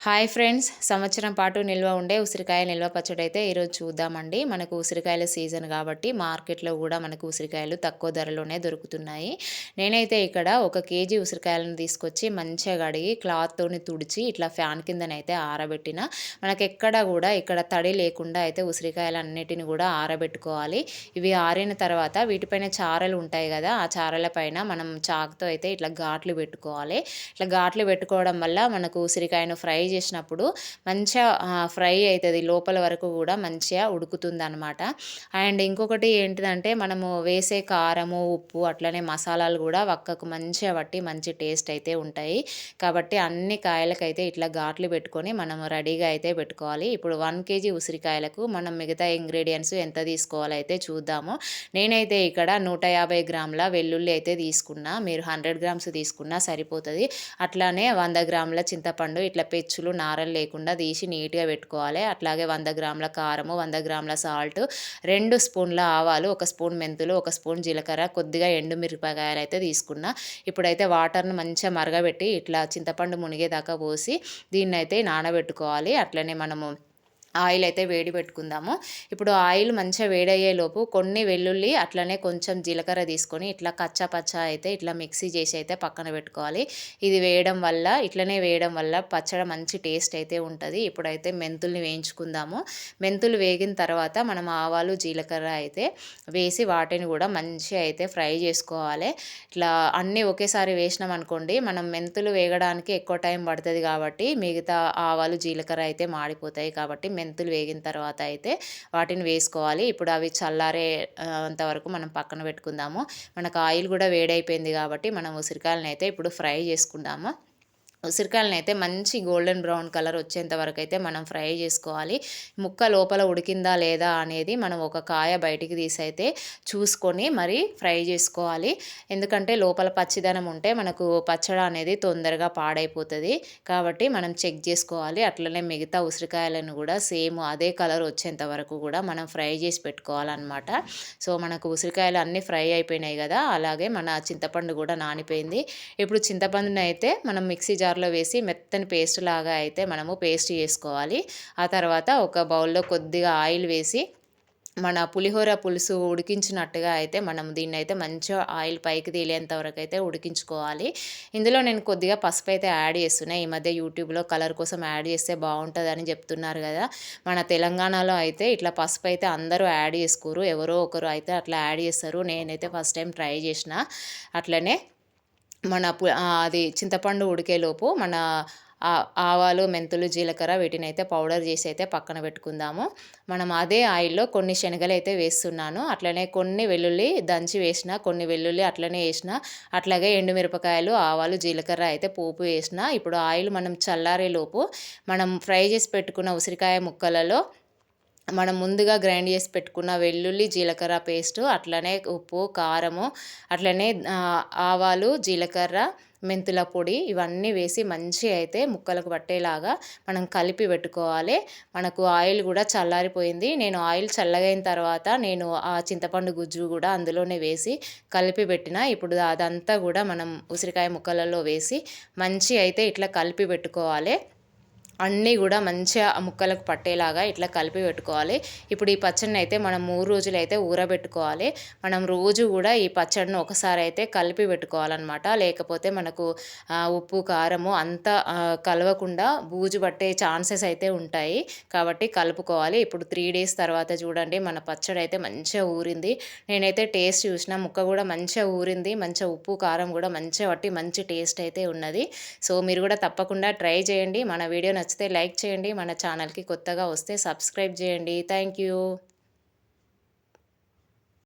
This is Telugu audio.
Hi friends! సంవత్సరం పాటు నిల్వ ఉండే ఉసిరికాయ నిల్వ పచ్చడైతే ఈరోజు చూద్దామండి. మనకు ఉసిరికాయల సీజన్ కాబట్టి మార్కెట్‌లో గూడా మనకు ఉసిరికాయలు తక్కువ ధరలోనే దొరుకుతున్నాయి. నేనైతే ఇక్కడ 1 కేజీ ఉసిరికాయలను తీసుకొచ్చి మంచిగా కడిగి క్లాత్‌తోని తుడిచి ఇట్లా ఫ్యాన్ కిందనైతే ఆరబెట్టిన. మనకెక్కడ గూడా ఇక్కడ తడి లేకుండా అయితే ఉసిరికాయలన్నిటిని గూడా ఆరబెట్టుకోవాలి. ఇవి ఆరిన తర్వాత వీటిపైన చారలు ఉంటాయి గదా! ఆ చారల పైన మనం చాకుతో అయితే ఇట్లా ఘాట్లు పెట్టుకోవాలి. ఇట్లా ఘాట్లు పెట్టుకోవడం వల్ల మనకు ఉసిరికాయను ఫ్రై చేసినప్పుడు మంచిగా ఫ్రై అయితది. లోపల వరకు గూడా మంచిగా ఉడుకుతుందనమాట. అండ్ ఇంకొకటి ఏంటిదంటే మనము వేసే కారము, ఉప్పు అట్లనే మసాలాలు గూడా వక్కకు మంచిగా పట్టి మంచి టేస్ట్ అయితే ఉంటాయి. కాబట్టి అన్ని కాయలకైతే ఇట్లా ఘాట్లు పెట్టుకొని మనము రెడీగా అయితే పెట్టుకోవాలి. ఇప్పుడు 1 కేజీ ఉసిరికాయలకు మనం మిగతా ఇంగ్రీడియెంట్స్ ఎంత తీసుకోవాలో అయితే చూద్దాము. నేనైతే ఇక్కడ 150 గ్రాముల వెల్లుల్లి అయితే తీసుకున్నా. మీరు 100 గ్రామ్స్ తీసుకున్నా సరిపోతది. అట్లానే 100 గ్రాముల చింతపండు ఇట్లా పెచ్చులు, నారలు లేకుండా తీసి నీట్‌గా పెట్టుకోవాలి. అట్లాగే 100 గ్రాముల కారము, 100 గ్రాముల సాల్ట్, 2 స్పూన్ల ఆవాలు, 1 స్పూన్ మెంతులు, 1 స్పూన్ జీలకర్ర, కొద్దిగా ఎండు మిరపకాయలైతే తీసుకున్నా. ఇప్పుడైతే వాటర్‌ని మంచిగా మరగబెట్టి ఇట్లా చింతపండు మునిగేదాకా పోసి దీన్నైతే నానబెట్టుకోవాలి. అట్లనే మనము ఆయిల్ అయితే వేడి పెట్టుకుందాము. ఇప్పుడు ఆయిల్ మంచిగా వేడయ్యేలోపు కొన్ని వెల్లుల్లి అట్లనే కొంచెం జీలకర్ర తీసుకొని ఇట్లా కచ్చా పచ్చా అయితే ఇట్లా మిక్సీ చేసి అయితే పక్కన పెట్టుకోవాలి. ఇది వేయడం వల్ల ఇట్లనే వేయడం వల్ల పచ్చడి మంచి టేస్ట్ అయితే ఉంటది. ఇప్పుడైతే మెంతుల్ని వేయించుకుందాము. మెంతులు వేగిన తర్వాత మనం ఆవాలు, జీలకర్ర అయితే వేసి వాటిని కూడా మంచిగా అయితే ఫ్రై చేసుకోవాలి. ఇట్లా అన్నీ ఒకేసారి వేసినాం అనుకోండి, మనం మెంతులు వేగడానికి ఎక్కువ టైం పడుతది కాబట్టి మిగతా ఆవాలు, జీలకర్ర అయితే మాడిపోతాయి. కాబట్టి మెంతులు వేగిన తర్వాత అయితే వాటిని వేసుకోవాలి. ఇప్పుడు అవి చల్లారే అంతవరకు మనం పక్కన పెట్టుకుందాము. మనకు ఆయిల్ కూడా వేడైపోయింది కాబట్టి మనం ఉసిరికాయలనైతే ఇప్పుడు ఫ్రై చేసుకుందాము. ఉసిరికాయలనైతే మంచి గోల్డెన్ బ్రౌన్ కలర్ వచ్చేంత వరకైతే మనం ఫ్రై చేసుకోవాలి. ముక్క లోపల ఉడికిందా లేదా అనేది మనం ఒక కాయ బయటికి తీసైతే చూసుకొని మరి ఫ్రై చేసుకోవాలి. ఎందుకంటే లోపల పచ్చిదనం ఉంటే మనకు పచ్చడి అనేది తొందరగా పాడైపోతది. కాబట్టి మనం చెక్ చేసుకోవాలి. అట్లనే మిగతా ఉసిరికాయలను కూడా సేమ్ అదే కలర్ వచ్చేంత వరకు కూడా మనం ఫ్రై చేసి పెట్టుకోవాలన్నమాట. సో మనకు ఉసిరికాయలు అన్నీ ఫ్రై అయిపోయినాయి కదా! అలాగే మన చింతపండు కూడా నానిపోయింది. ఇప్పుడు చింతపండునైతే మనం మిక్సీ జార్‌లో వేసి మెత్తని పేస్ట్ లాగా అయితే మనము పేస్ట్ చేసుకోవాలి. ఆ తర్వాత ఒక బౌల్‌లో కొద్దిగా ఆయిల్ వేసి మన పులిహోర పులుసు ఉడికించినట్టుగా అయితే మనం దీన్నైతే మంచిగా ఆయిల్ పైకి తేలేంత వరకైతే ఉడికించుకోవాలి. ఇందులో నేను కొద్దిగా పసుపైతే యాడ్ చేస్తున్నా. ఈ మధ్య యూట్యూబ్‌లో కలర్ కోసం యాడ్ చేస్తే బావుంటదని చెప్తున్నారు గదా! మన తెలంగాణలో అయితే ఇట్లా పసుపైతే అందరూ యాడ్ చేసుకోరు. ఎవరో ఒకరు అయితే అట్లా యాడ్ చేస్తారు. నేనైతే ఫస్ట్ టైం ట్రై చేసిన. అట్లనే అది చింతపండు ఉడికేలోపు మన ఆవాలు, మెంతులు, జీలకర్ర వీటినైతే పౌడర్ చేసి అయితే పక్కన పెట్టుకుందాము. మనం అదే ఆయిల్‌లో కొన్ని శనగలైతే వేస్తున్నాను. అట్లనే కొన్ని వెల్లుల్లి దంచి వేసిన, కొన్ని వెల్లుల్లి అట్లనే ఏసిన, అట్లాగే ఎండుమిరపకాయలు, ఆవాలు, జీలకర్ర అయితే పోపు వేసిన. ఇప్పుడు ఆయిల్ మనం చల్లారేలోపు మనం ఫ్రై చేసి పెట్టుకున్న ఉసిరికాయ ముక్కలలో మనం ముందుగా గ్రైండ్ చేసి పెట్టుకున్న వెల్లుల్లి, జీలకర్ర పేస్టు, అట్లనే ఉప్పు, కారము, అట్లనే ఆవాలు, జీలకర్ర, మెంతుల పొడి ఇవన్నీ వేసి మంచిగా అయితే ముక్కలకు పట్టేలాగా మనం కలిపి పెట్టుకోవాలి. మనకు ఆయిల్ కూడా చల్లారిపోయింది. నేను ఆయిల్ చల్లగైన తర్వాత నేను ఆ చింతపండు గుజ్జు కూడా అందులోనే వేసి కలిపి పెట్టిన. ఇప్పుడు అదంతా కూడా మనం ఉసిరికాయ ముక్కలలో వేసి మంచిగా అయితే ఇట్లా కలిపి పెట్టుకోవాలి. అన్నీ గూడా మంచిగా ముక్కలకు పట్టేలాగా ఇట్లా కలిపి పెట్టుకోవాలి. ఇప్పుడు ఈ పచ్చడినైతే మనం 3 రోజులైతే ఊరబెట్టుకోవాలి. మనం రోజు గూడా ఈ పచ్చడిని ఒకసారి అయితే కలిపి పెట్టుకోవాలనమాట. లేకపోతే మనకు ఉప్పు, కారము అంతా కలవకుండా బూజు పట్టే ఛాన్సెస్ అయితే ఉంటాయి. కాబట్టి కలుపుకోవాలి. ఇప్పుడు 3 డేస్ తర్వాత చూడండి మన పచ్చడైతే మంచిగా ఊరింది. నేనైతే టేస్ట్ చూసిన ముక్క గూడా మంచిగా ఊరింది. మంచిగా ఉప్పు, కారం గూడా మంచిగా పట్టి మంచి టేస్ట్ అయితే ఉన్నది. సో మీరు గూడా తప్పకుండా ట్రై చేయండి. మన వీడియో నచ్చితే లైక్ చేయండి. మన ఛానల్‌కి కొత్తగా వస్తే సబ్స్క్రైబ్ చేయండి. Thank you.